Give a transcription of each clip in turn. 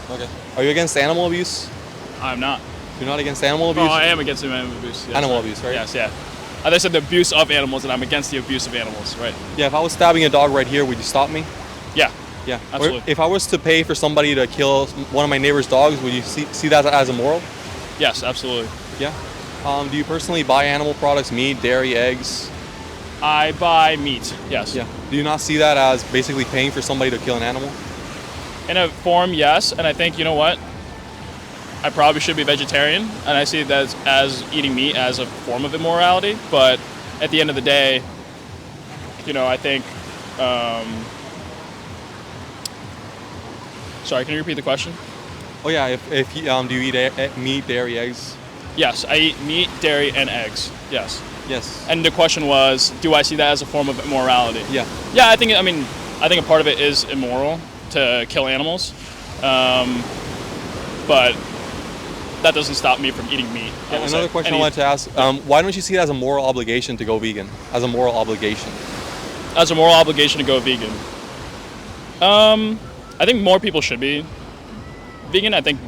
Okay. Are you against animal abuse? I'm not. You're not against animal abuse? Oh, I am against animal abuse. Yes, animal abuse, right? Yes, yeah. I said the abuse of animals, and I'm against the abuse of animals, right? Yeah, if I was stabbing a dog right here, would you stop me? Yeah. Yeah. Absolutely. Or if I was to pay for somebody to kill one of my neighbor's dogs, would you see that as immoral? Yes, absolutely. Yeah. Do you personally buy animal products, meat, dairy, eggs? I buy meat, yes. Yeah. Do you not see that as basically paying for somebody to kill an animal? In a form, yes, and I think, you know what? I probably should be vegetarian, and I see that as eating meat as a form of immorality, but at the end of the day, you know, I think, sorry, can you repeat the question? Oh yeah, if do you eat meat, dairy, eggs? Yes, I eat meat, dairy, and eggs, yes. Yes. And the question was, do I see that as a form of immorality? Yeah. Yeah, I think a part of it is immoral to kill animals, but that doesn't stop me from eating meat. Yeah, another question I wanted to ask, why don't you see it as a moral obligation to go vegan? As a moral obligation? As a moral obligation to go vegan? I think more people should be vegan. I think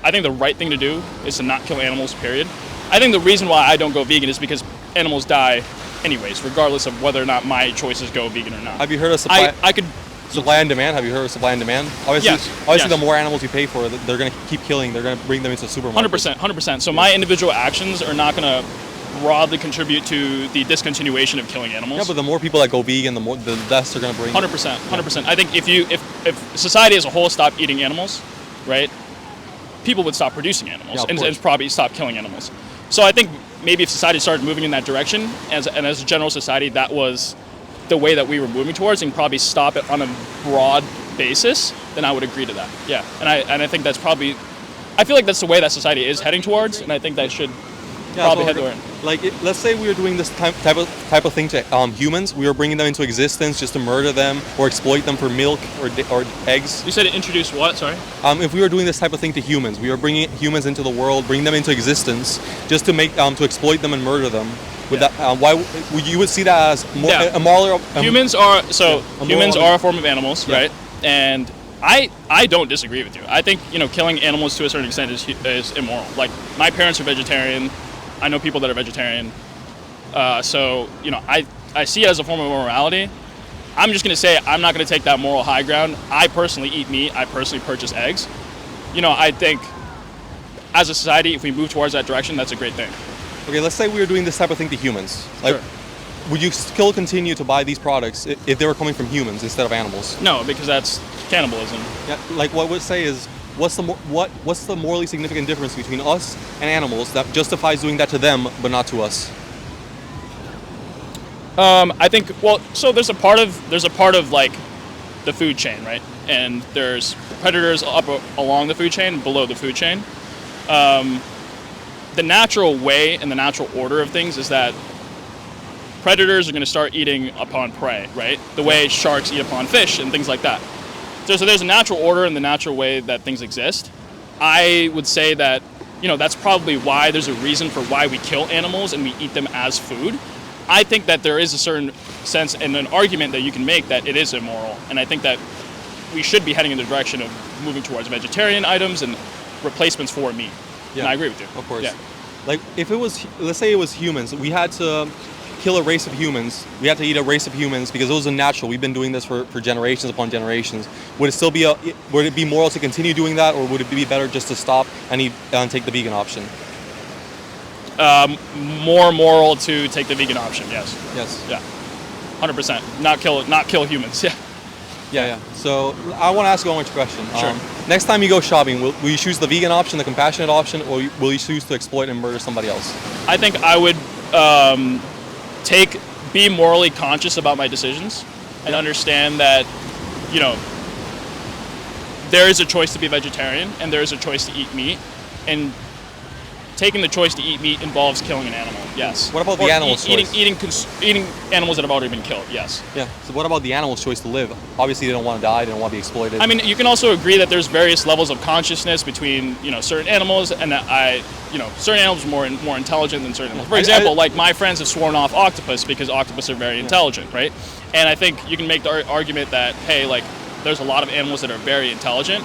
the right thing to do is to not kill animals, period. I think the reason why I don't go vegan is because animals die anyways, regardless of whether or not my choices go vegan or not. Have you heard of supply and demand? Have you heard of supply and demand? Obviously, the more animals you pay for, they're going to keep killing. They're going to bring them into the supermarket. 100%. So my individual actions are not going to broadly contribute to the discontinuation of killing animals. Yeah, but the more people that go vegan, the less they're going to bring. 100%. I think if society as a whole stopped eating animals, right, people would stop producing animals and probably stop killing animals. So I think maybe if society started moving in that direction, as a general society, that was the way that we were moving towards, and probably stop it on a broad basis, then I would agree to that. Yeah, and I think that's probably, I feel like that's the way that society is heading towards, and I think that should probably head toward. Like, let's say we were doing this type of thing to humans. We were bringing them into existence just to murder them or exploit them for milk or eggs. You said introduce what? Sorry. If we were doing this type of thing to humans, we were bringing humans into the world, bringing them into existence, just to make to exploit them and murder them. Would that why would you see that as immoral? Humans are a form of animals, right? And I don't disagree with you. I think killing animals to a certain extent is immoral. Like, my parents are vegetarian. I know people that are vegetarian. So I see it as a form of immorality. I'm just going to say I'm not going to take that moral high ground. I personally eat meat. I personally purchase eggs. I think as a society, if we move towards that direction, that's a great thing. Okay, let's say we were doing this type of thing to humans. Like, sure. Would you still continue to buy these products if they were coming from humans instead of animals? No, because that's cannibalism. Yeah, like what I would say is, what's the morally significant difference between us and animals that justifies doing that to them but not to us? I think so there's a part of like the food chain, right? And there's predators up along the food chain, below the food chain. The natural way and the natural order of things is that predators are going to start eating upon prey, right? The way sharks eat upon fish and things like that. So there's a natural order and the natural way that things exist. I would say that, that's probably why there's a reason for why we kill animals and we eat them as food. I think that there is a certain sense and an argument that you can make that it is immoral. And I think that we should be heading in the direction of moving towards vegetarian items and replacements for meat. Yeah. And I agree with you. Of course. Yeah. Like, if it was, let's say it was humans, we had to kill a race of humans. We had to eat a race of humans because it was unnatural. We've been doing this for generations upon generations. Would it be moral to continue doing that, or would it be better just to stop and take the vegan option? More moral to take the vegan option. Yes. Yes. Yeah. 100%. Not kill humans. Yeah. Yeah. So I want to ask you one more question. Sure. Next time you go shopping, will you choose the vegan option, the compassionate option, or will you choose to exploit and murder somebody else? I think I would be morally conscious about my decisions and understand that, there is a choice to be vegetarian and there is a choice to eat meat, and taking the choice to eat meat involves killing an animal. Yes. What about the animal's choice? Eating animals that have already been killed. Yes. Yeah. So what about the animal's choice to live? Obviously, they don't want to die. They don't want to be exploited. I mean, you can also agree that there's various levels of consciousness between certain animals, and that certain animals are more intelligent than certain animals. For example, like my friends have sworn off octopus because octopus are very intelligent, right? And I think you can make the argument that, hey, like, there's a lot of animals that are very intelligent,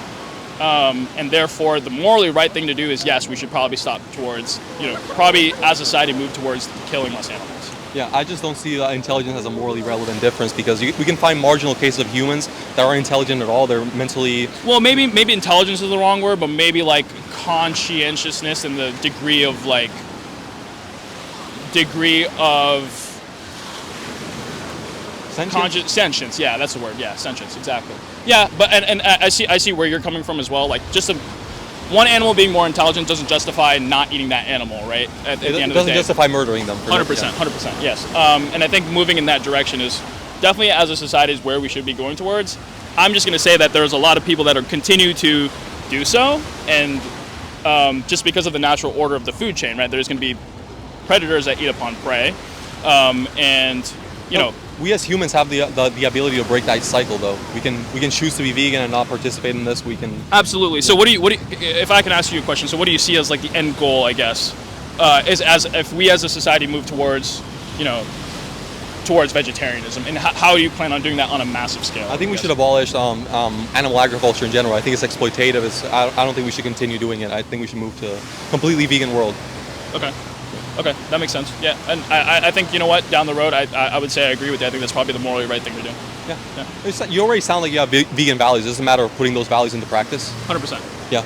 and therefore the morally right thing to do is, yes, we should probably stop towards, probably as a society move towards killing less animals. Yeah, I just don't see intelligence as a morally relevant difference, because we can find marginal cases of humans that aren't intelligent at all. They're mentally... Well, maybe intelligence is the wrong word, but maybe like conscientiousness and the degree of sentience. Yeah, that's the word. Yeah, sentience, exactly. Yeah, but and I see where you're coming from as well. Like, just one animal being more intelligent doesn't justify not eating that animal, right? At the end of the day, it doesn't justify murdering them. 100%, 100%. Yes. And I think moving in that direction is definitely, as a society, is where we should be going towards. I'm just going to say that there's a lot of people that are continue to do so, and just because of the natural order of the food chain, right? There's going to be predators that eat upon prey, and we as humans have the ability to break that cycle, though. We can choose to be vegan and not participate in this. We can absolutely. So what do you if I can ask you a question? So what do you see as like the end goal? I guess is as if we as a society move towards towards vegetarianism, and how do you plan on doing that on a massive scale? I think we should abolish animal agriculture in general. I think it's exploitative. I don't think we should continue doing it. I think we should move to a completely vegan world. Okay, that makes sense. Yeah, and I think, down the road, I would say I agree with you. I think that's probably the morally right thing to do. Yeah. You already sound like you have vegan values. It's just a matter of putting those values into practice. 100%. Yeah.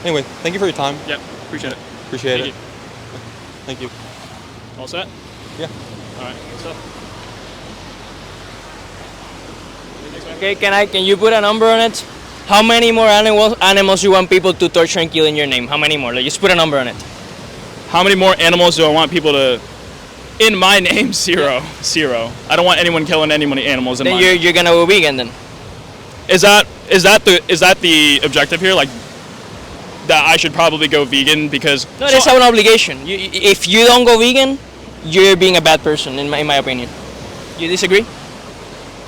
Anyway, thank you for your time. Yeah, appreciate it. Appreciate it. Thank you. All set? Yeah. All right, good stuff. Okay, can you put a number on it? How many more animals you want people to torture and kill in your name? How many more? Like, just put a number on it. How many more animals do I want people to... In my name, zero. I don't want anyone killing any animals in my name. Then you're gonna go vegan then. Is that the objective here? Like, that I should probably go vegan because... No, that's an obligation. If you don't go vegan, you're being a bad person, in my opinion. You disagree?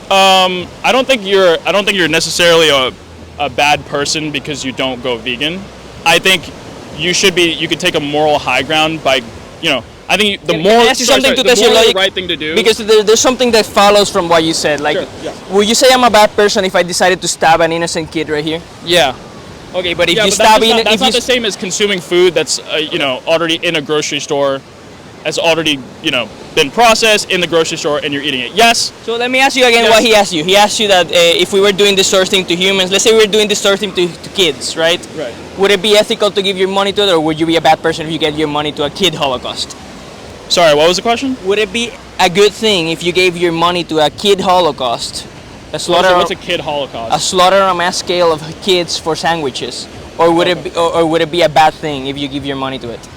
I don't think you're necessarily a bad person because you don't go vegan. I think you could take a moral high ground by, I think the moral right thing to do. Because there's something that follows from what you said. Like, sure, yeah. Would you say I'm a bad person if I decided to stab an innocent kid right here? Yeah. Okay, but if you stab... That's not the same as consuming food that's, already in a grocery store, has already, been processed in the grocery store and you're eating it. Yes. So let me ask you again what he asked you. He asked you that if we were doing this sort of thing to humans, let's say we were doing this sort of thing to kids, right? Right. Would it be ethical to give your money to it, or would you be a bad person if you get your money to a kid Holocaust? Sorry, what was the question? Would it be a good thing if you gave your money to a kid Holocaust? What's a kid Holocaust? A slaughter on a mass scale of kids for sandwiches, or would it be a bad thing if you give your money to it?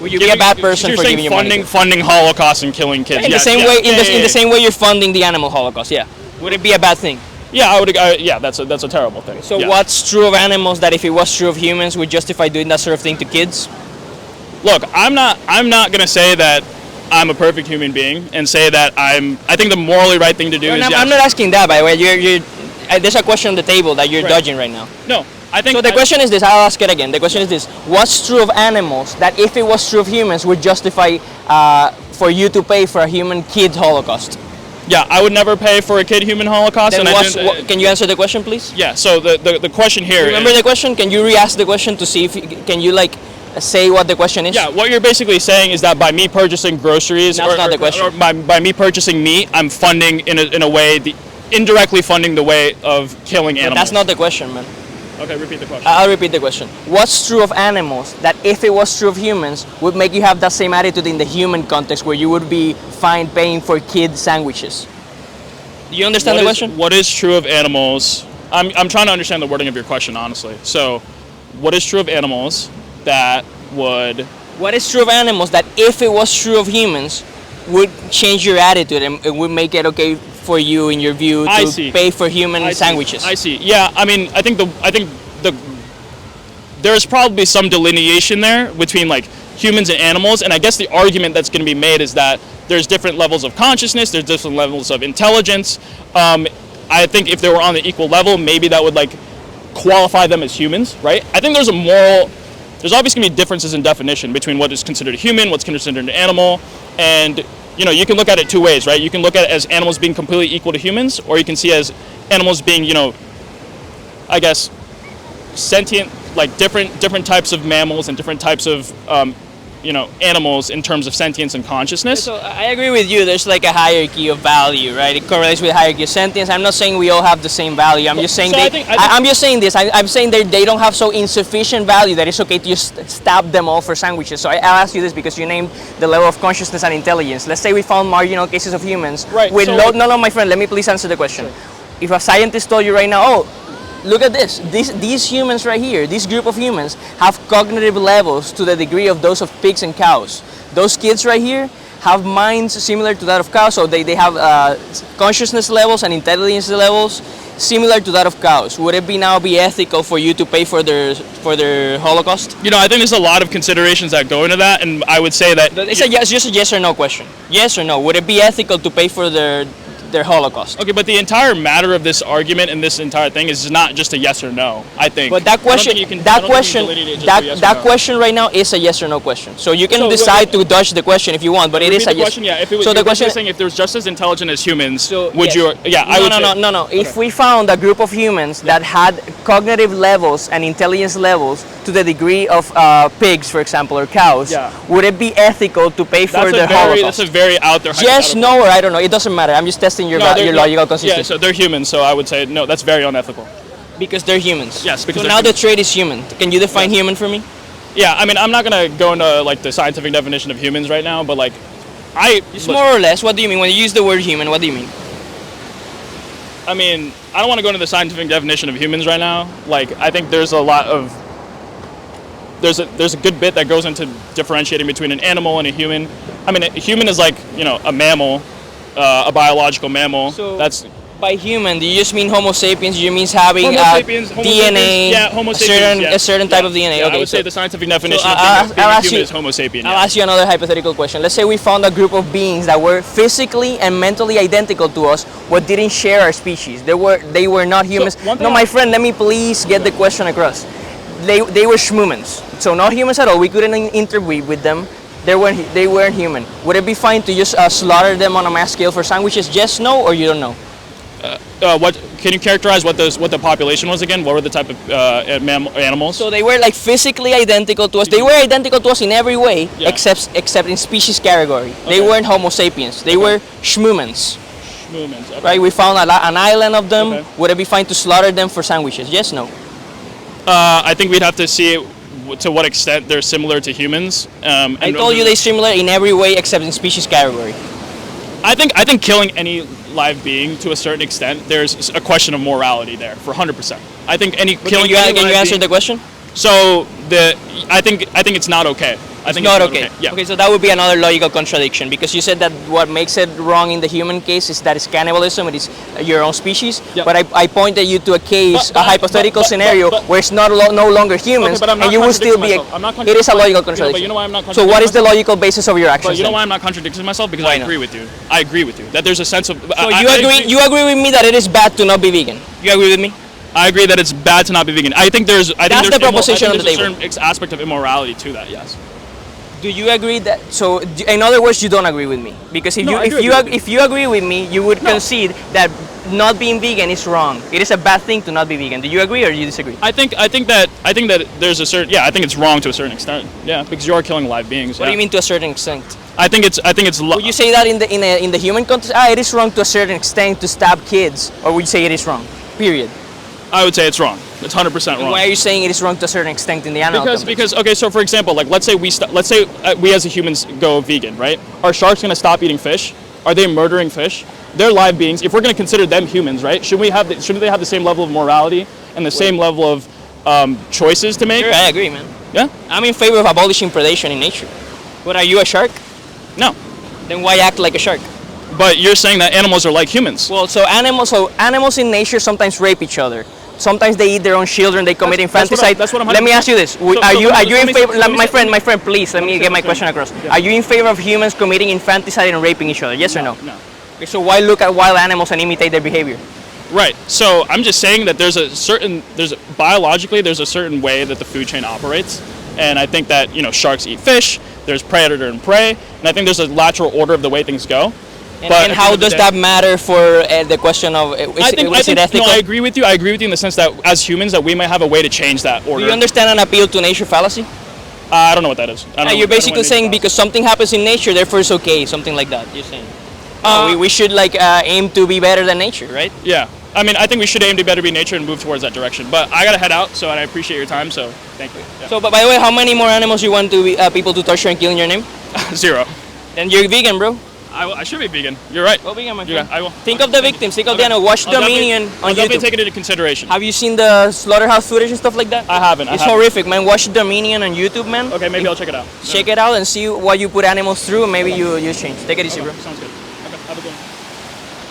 Would you be a bad person for giving your money? Funding Holocaust and killing kids. In the same way you're funding the animal Holocaust. Yeah. Would it be a bad thing? Yeah, I would. Yeah, that's a terrible thing. So what's true of animals that if it was true of humans would justify doing that sort of thing to kids? Look, I'm not gonna say that I'm a perfect human being and say that I think the morally right thing to do is. I'm not asking that, by the way. There's a question on the table that you're dodging right now. No. I think so the question is this, I'll ask it again. The question is this: what's true of animals that if it was true of humans would justify for you to pay for a human kid Holocaust? Yeah, I would never pay for a kid human Holocaust. Then can you answer the question, please? Yeah, so the question here Remember the question? Can you re-ask the question to see if can you say what the question is? Yeah, what you're basically saying is that by me purchasing groceries not the question. Or by me purchasing meat, I'm funding in a way indirectly funding the way of killing animals. But that's not the question, man. Okay, repeat the question. I'll repeat the question. What's true of animals that if it was true of humans would make you have that same attitude in the human context where you would be fine paying for kid sandwiches? Do you understand the question? What is true of animals? I'm trying to understand the wording of your question, honestly. So, what is true of animals that would... What is true of animals that if it was true of humans would change your attitude and it would make it okay for you, in your view, to pay for human sandwiches? I see. Yeah, I mean, I think there's probably some delineation there between like humans and animals, and I guess the argument that's going to be made is that there's different levels of consciousness, there's different levels of intelligence. I think if they were on the equal level, maybe that would like qualify them as humans, right? I think there's obviously going to be differences in definition between what is considered a human, what's considered an animal, and you can look at it two ways, right? You can look at it as animals being completely equal to humans, or you can see as animals being, I guess, sentient, like different types of mammals and different types of animals in terms of sentience and consciousness. So I agree with you. There's like a hierarchy of value, right? It correlates with hierarchy of sentience. I'm not saying we all have the same value. I'm just saying I'm just saying this. I'm saying they don't have so insufficient value that it's okay to just stab them all for sandwiches. So I'll ask you this because you named the level of consciousness and intelligence. Let's say we found marginal cases of humans with no, my friend. Let me please answer the question. Sure. If a scientist told you right now, oh, look at this. These humans right here, this group of humans have cognitive levels to the degree of those of pigs and cows. Those kids right here have minds similar to that of cows, so they have consciousness levels and intelligence levels similar to that of cows. Would it now be ethical for you to pay for their Holocaust? I think there's a lot of considerations that go into that, and I would say that it's just a yes or no question. Yes or no? Would it be ethical to pay for their Holocaust? Okay, but the entire matter of this argument and this entire thing is not just a yes or no, I think. But that question right now is a yes or no question. So you can decide to dodge the question if you want, but it is a yes. Question, yeah. If it was, so the question is saying if there was just as intelligent as humans, would yes. you? Yeah, I would. No. Okay. If we found a group of humans that had cognitive levels and intelligence levels to the degree of pigs, for example, or cows, would it be ethical to pay for their Holocaust? That's a very out there. Yes, no, or I don't know. It doesn't matter. I'm just testing your logical consistency. Yeah, so they're humans, so I would say no, that's very unethical. Because they're humans. Yes, because so now the trait is human. Can you define human for me? Yeah, I mean, I'm not gonna go into like the scientific definition of humans right now, but like, It's more or less. What do you mean when you use the word human? What do you mean? I mean, I don't want to go into the scientific definition of humans right now. Like, I think there's a lot of there's a good bit that goes into differentiating between an animal and a human. I mean, a human is like a mammal. A biological mammal. So by human, do you just mean Homo sapiens? Do you mean having DNA? Yeah, Homo sapiens. A certain type of DNA. Yeah, okay, I would say the scientific definition of being a human is Homo sapien. I'll ask you another hypothetical question. Let's say we found a group of beings that were physically and mentally identical to us, but didn't share our species. They were not humans. No, my friend, let me please get the question across. They were schmumans, so not humans at all. We couldn't interbreed with them. They weren't human. Would it be fine to just slaughter them on a mass scale for sandwiches? Yes, no, or you don't know? What can you characterize what the population was again? What were the type of animals? So they were like physically identical to us. They were identical to us in every way, except in species category. Okay. They weren't Homo sapiens. They were schmumans. Schmumans. Okay. Right? We found an island of them. Okay. Would it be fine to slaughter them for sandwiches? Yes, no. I think we'd have to see to what extent they're similar to humans. I told you they're similar in every way except in species category. I think killing any live being to a certain extent, there's a question of morality there for 100%. I think killing. Can you answer the question? So I think it's not okay. I think it's not okay. Yeah. Okay, so that would be another logical contradiction because you said that what makes it wrong in the human case is that it's cannibalism, it is your own species. Yep. But I pointed you to a case, a hypothetical scenario where it's no longer humans, and you will still be. It is a logical contradiction. But you know why I'm not contradicting So what is the logical basis of your actions? But you know why I'm not contradicting myself? Because I agree with you. I agree with you that there's a sense of. So you agree with me that it is bad to not be vegan? You agree with me? I agree that it's bad to not be vegan. I think there's the proposition on the table. There's a certain aspect of immorality to that. Yes. Do you agree that? So, in other words, you don't agree with me because if you agree with me, you would concede that not being vegan is wrong. It is a bad thing to not be vegan. Do you agree or do you disagree? I think that there's a certain I think it's wrong to a certain extent. Yeah, because you are killing live beings. What do you mean to a certain extent? I think it's. Would you say that in the human context? It is wrong to a certain extent to stab kids, or would you say it is wrong? Period. I would say it's wrong. It's 100% wrong. Why are you saying it is wrong to a certain extent in the animal context? Because okay, so for example, like let's say we as humans go vegan, right? Are sharks going to stop eating fish? Are they murdering fish? They're live beings. If we're going to consider them humans, right? Shouldn't they have the same level of morality and the same level of choices to make? Sure, I agree, man. Yeah? I'm in favor of abolishing predation in nature. But are you a shark? No. Then why act like a shark? But you're saying that animals are like humans. Well, so animals in nature sometimes rape each other. Sometimes they eat their own children. They commit infanticide. Let me ask you this: Are you in favor? My friend, please let me get my question across. Are you in favor of humans committing infanticide and raping each other? Yes or no? No. Okay, so why look at wild animals and imitate their behavior? Right. So I'm just saying that biologically there's a certain way that the food chain operates, and I think that sharks eat fish. There's predator and prey, and I think there's a lateral order of the way things go. But and how does that matter for the question of is it ethical? No, I agree with you. I agree with you in the sense that as humans, that we might have a way to change that order. Do you understand an appeal to nature fallacy? I don't know what that is. You're basically saying because something happens in nature, therefore it's okay, something like that. You're saying we should like aim to be better than nature, right? Yeah. I mean, I think we should aim to better be nature and move towards that direction. But I gotta head out, so I appreciate your time. So thank you. Yeah. So, but by the way, how many more animals you want to be, people to torture and kill in your name? 0. Then you're vegan, bro. I should be vegan. You're right. Go vegan, my friend. Yeah, I will. Think of the victims. Think of the animals. Watch Dominion on I'll definitely YouTube. take it into consideration. Have you seen the slaughterhouse footage and stuff like that? I haven't. It's horrific, man. Watch Dominion on YouTube, man. Okay, maybe I'll check it out. Check it out and see what you put animals through, and maybe you change. Take it easy, bro. Sounds good.